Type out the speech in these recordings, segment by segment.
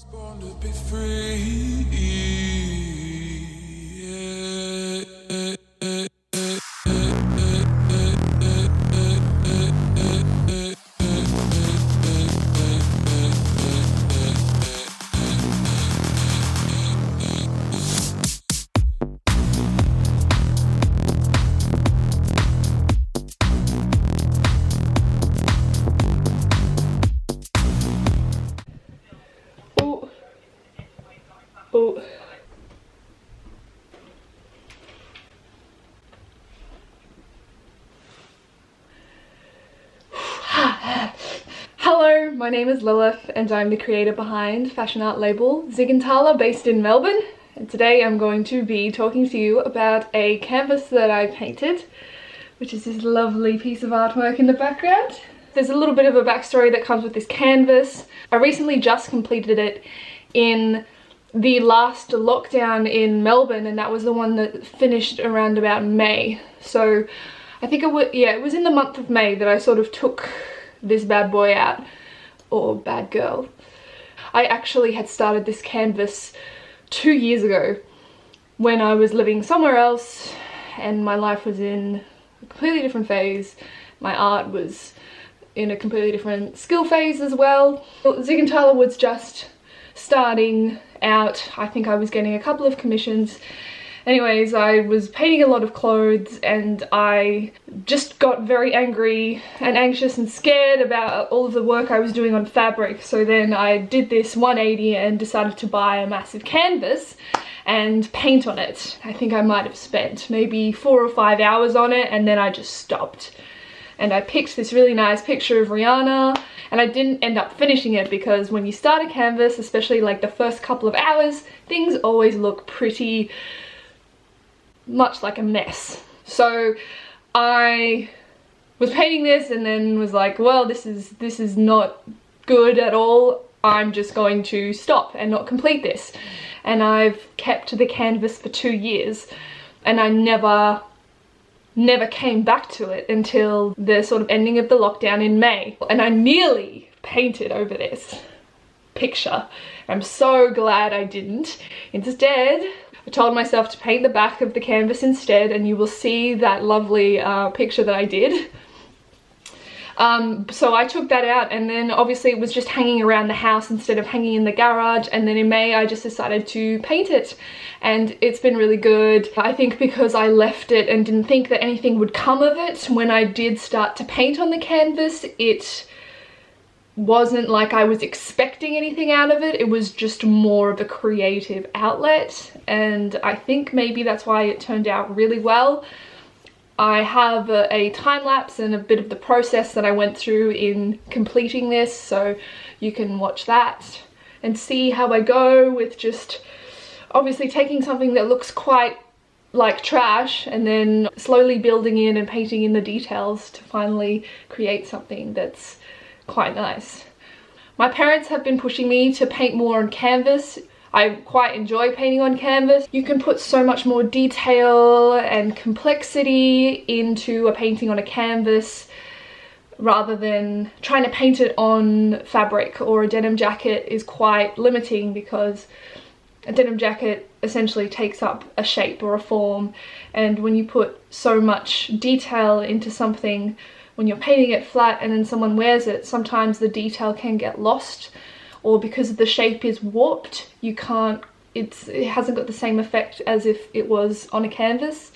Born to be free. Oh. Hello, my name is Lilith and I'm the creator behind fashion art label Zigentala based in Melbourne. And today I'm going to be talking to you about a canvas that I painted, which is this lovely piece of artwork in the background. There's a little bit of a backstory that comes with this canvas. I recently just completed it in the last lockdown in Melbourne, and that was the one that finished around about May. So I think it was in the month of May that I sort of took this bad boy out, or bad girl. I actually had started this canvas 2 years ago when I was living somewhere else and my life was in a completely different phase. My art was in a completely different skill phase as well. Zigentala was just starting out. I think I was getting a couple of commissions. Anyways, I was painting a lot of clothes and I just got very angry and anxious and scared about all of the work I was doing on fabric. So then I did this 180 and decided to buy a massive canvas and paint on it. I think I might have spent maybe 4 or 5 hours on it and then I just stopped. And I picked this really nice picture of Rihanna, and I didn't end up finishing it because when you start a canvas, especially like the first couple of hours, things always look pretty much like a mess. So I was painting this and then was like, well, this is not good at all. I'm just going to stop and not complete this. And I've kept the canvas for 2 years and I never came back to it until the sort of ending of the lockdown in May. And I nearly painted over this picture. I'm so glad I didn't. Instead, I told myself to paint the back of the canvas instead, and you will see that lovely picture that I did. So I took that out, and then obviously it was just hanging around the house instead of hanging in the garage, and then in May I just decided to paint it, and it's been really good. I think because I left it and didn't think that anything would come of it, when I did start to paint on the canvas, it wasn't like I was expecting anything out of it. It was just more of a creative outlet, and I think maybe that's why it turned out really well. I have a time lapse and a bit of the process that I went through in completing this, so you can watch that and see how I go with just obviously taking something that looks quite like trash and then slowly building in and painting in the details to finally create something that's quite nice. My parents have been pushing me to paint more on canvas. I quite enjoy painting on canvas. You can put so much more detail and complexity into a painting on a canvas rather than trying to paint it on fabric, or a denim jacket is quite limiting because a denim jacket essentially takes up a shape or a form, and when you put so much detail into something, when you're painting it flat and then someone wears it, sometimes the detail can get lost, or because the shape is warped, you can't, it hasn't got the same effect as if it was on a canvas.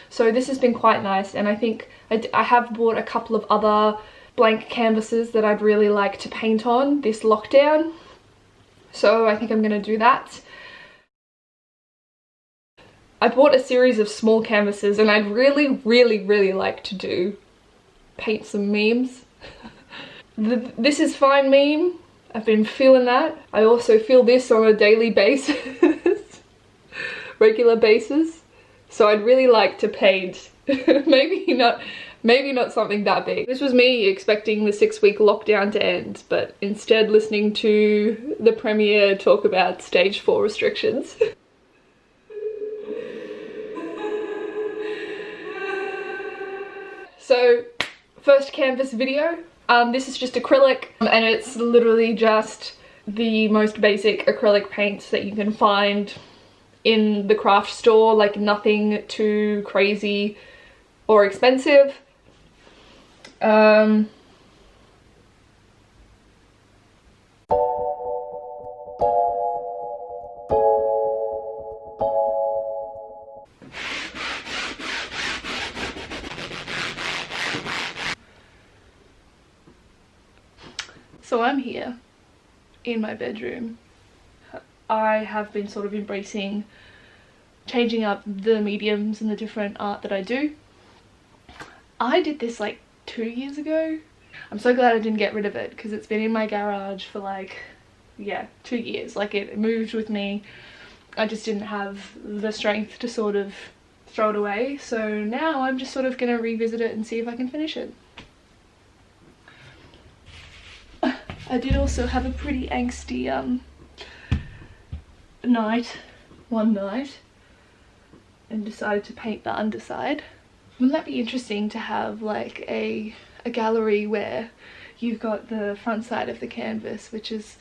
So this has been quite nice, and I think I have bought a couple of other blank canvases that I'd really like to paint on this lockdown. So I think I'm going to do that. I bought a series of small canvases and I'd really like to paint some memes. This is fine meme. I've been feeling that. I also feel this on a daily basis, regular basis. So I'd really like to paint, maybe not something that big. This was me expecting the 6-week lockdown to end, but instead listening to the Premier talk about stage 4 restrictions. So, first canvas video. This is just acrylic, and it's literally just the most basic acrylic paints that you can find in the craft store, like nothing too crazy or expensive. So I'm here in my bedroom. I have been sort of embracing changing up the mediums and the different art that I do. I did this like 2 years ago. I'm so glad I didn't get rid of it because it's been in my garage for like, yeah, 2 years. Like it moved with me. I just didn't have the strength to sort of throw it away. So now I'm just sort of gonna revisit it and see if I can finish it. I did also have a pretty angsty one night, and decided to paint the underside. Wouldn't that be interesting to have like a gallery where you've got the front side of the canvas, which is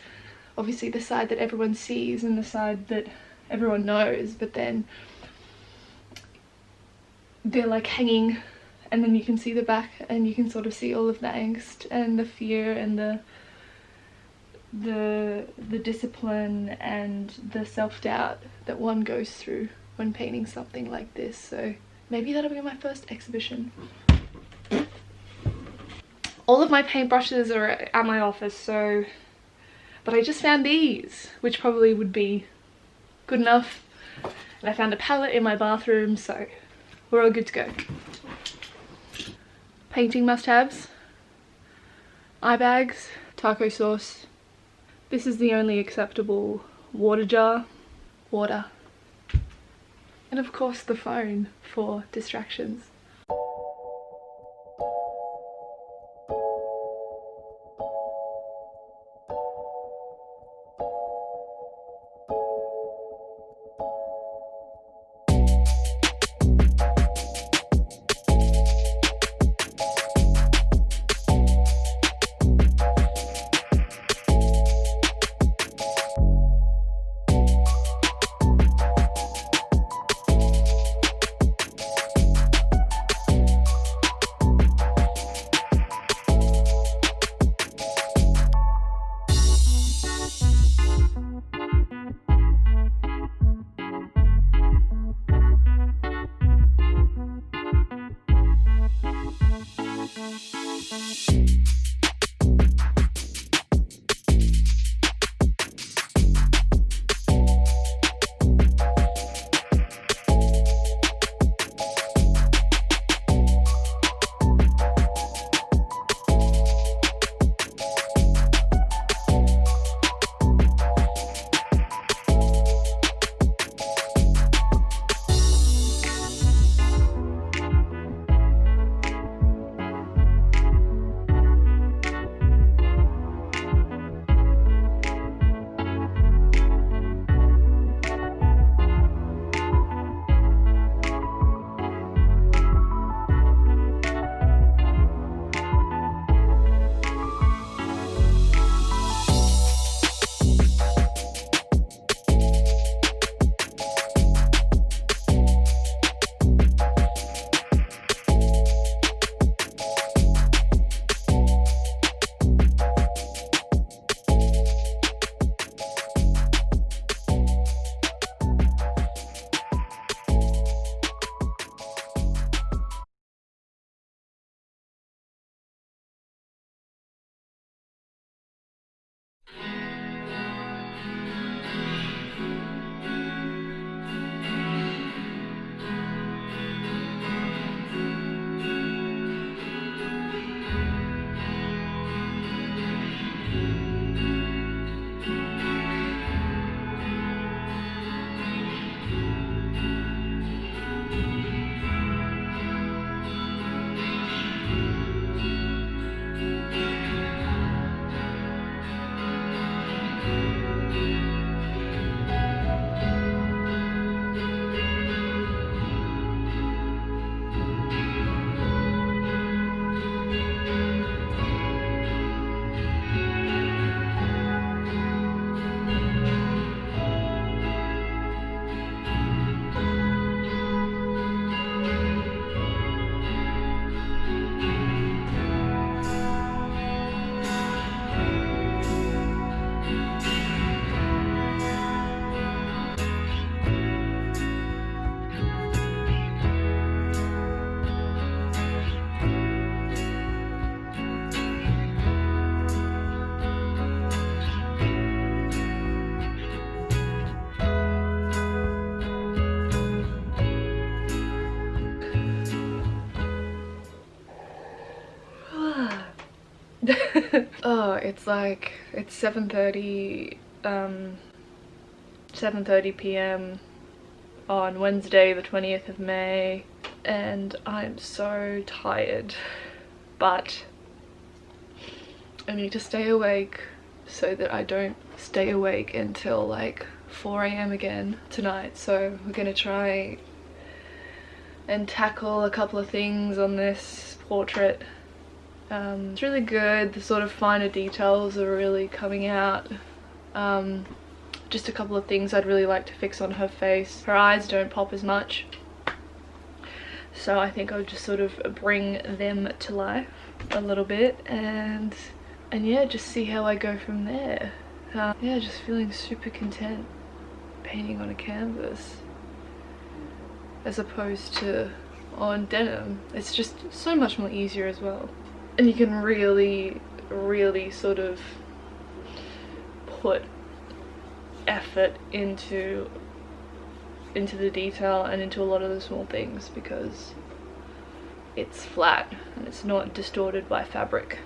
obviously the side that everyone sees and the side that everyone knows, but then they're like hanging, and then you can see the back and you can sort of see all of the angst and the fear and the discipline and the self-doubt that one goes through when painting something like this. So maybe that'll be my first exhibition. All of my paintbrushes are at my office, so, but I just found these, which probably would be good enough. And I found a palette in my bathroom, so we're all good to go. Painting must-haves: eye bags, taco sauce. This is the only acceptable water jar, water, and of course the phone for distractions. Oh, it's 7:30 p.m. on Wednesday the 20th of May, and I'm so tired, but I need to stay awake so that I don't stay awake until like 4 a.m. again tonight. So we're gonna try and tackle a couple of things on this portrait. It's really good, the sort of finer details are really coming out. Just a couple of things I'd really like to fix on her face. Her eyes don't pop as much, so I think I'll just sort of bring them to life a little bit, and yeah, just see how I go from there. Yeah, just feeling super content painting on a canvas as opposed to on denim. It's just so much more easier as well, and you can really sort of put effort into the detail and into a lot of the small things because it's flat and it's not distorted by fabric.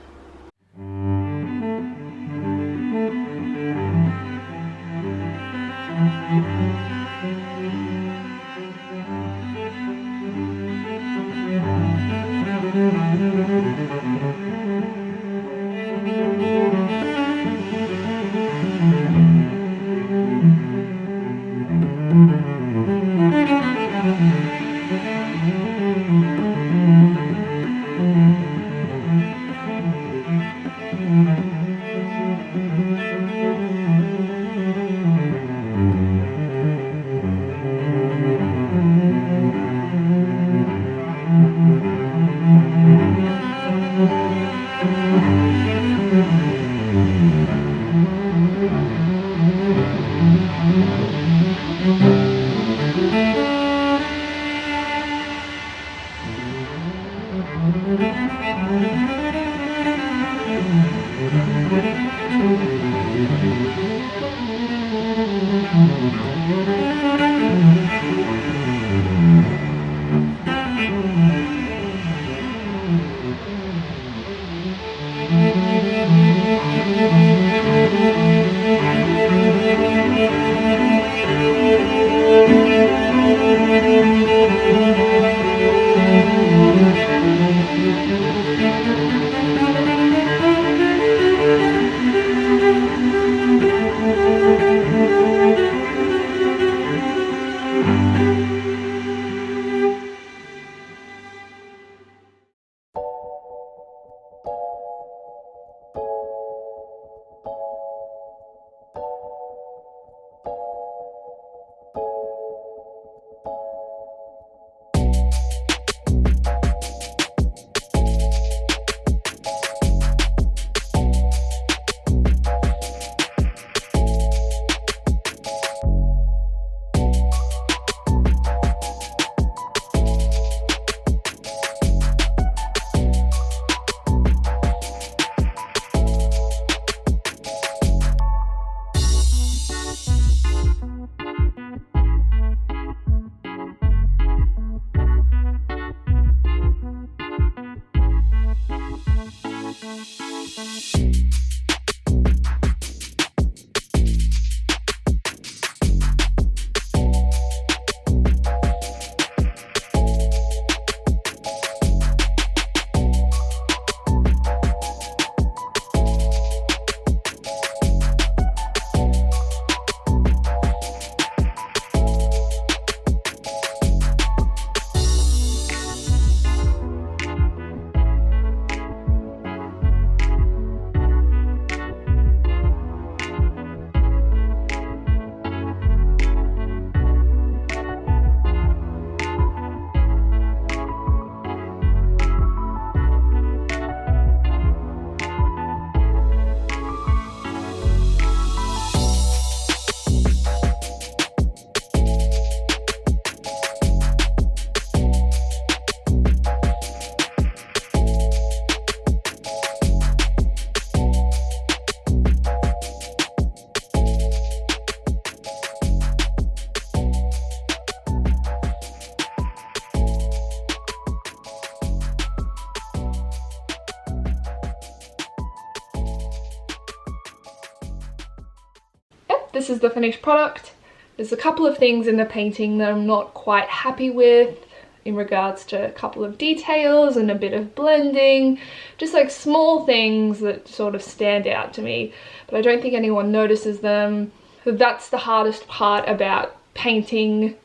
this is the finished product. There's a couple of things in the painting that I'm not quite happy with in regards to a couple of details and a bit of blending, just like small things that sort of stand out to me, but I don't think anyone notices them. So that's the hardest part about painting,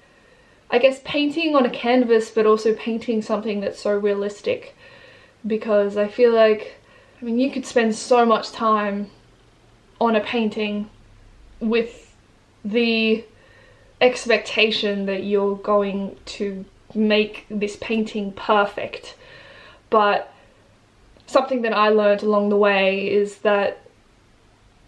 I guess painting on a canvas, but also painting something that's so realistic, because I feel like, I mean, you could spend so much time on a painting with the expectation that you're going to make this painting perfect, but something that I learned along the way is that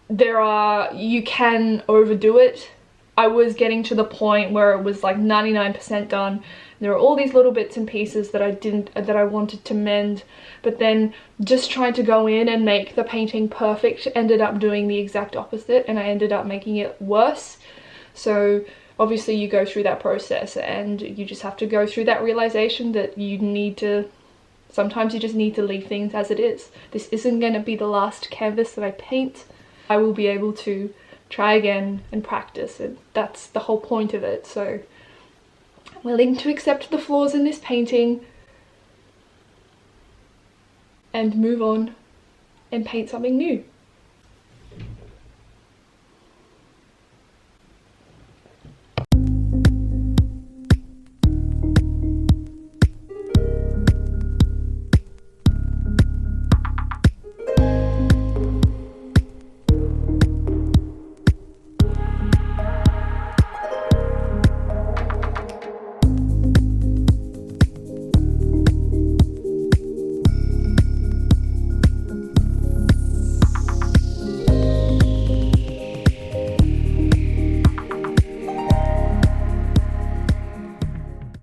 you can overdo it. I was getting to the point where it was like 99% done. There were all these little bits and pieces that I wanted to mend, but then just trying to go in and make the painting perfect ended up doing the exact opposite, and I ended up making it worse. So obviously you go through that process, and you just have to go through that realization that sometimes you just need to leave things as it is. This isn't going to be the last canvas that I paint. I will be able to try again and practice, and that's the whole point of it. So I'm willing to accept the flaws in this painting and move on and paint something new.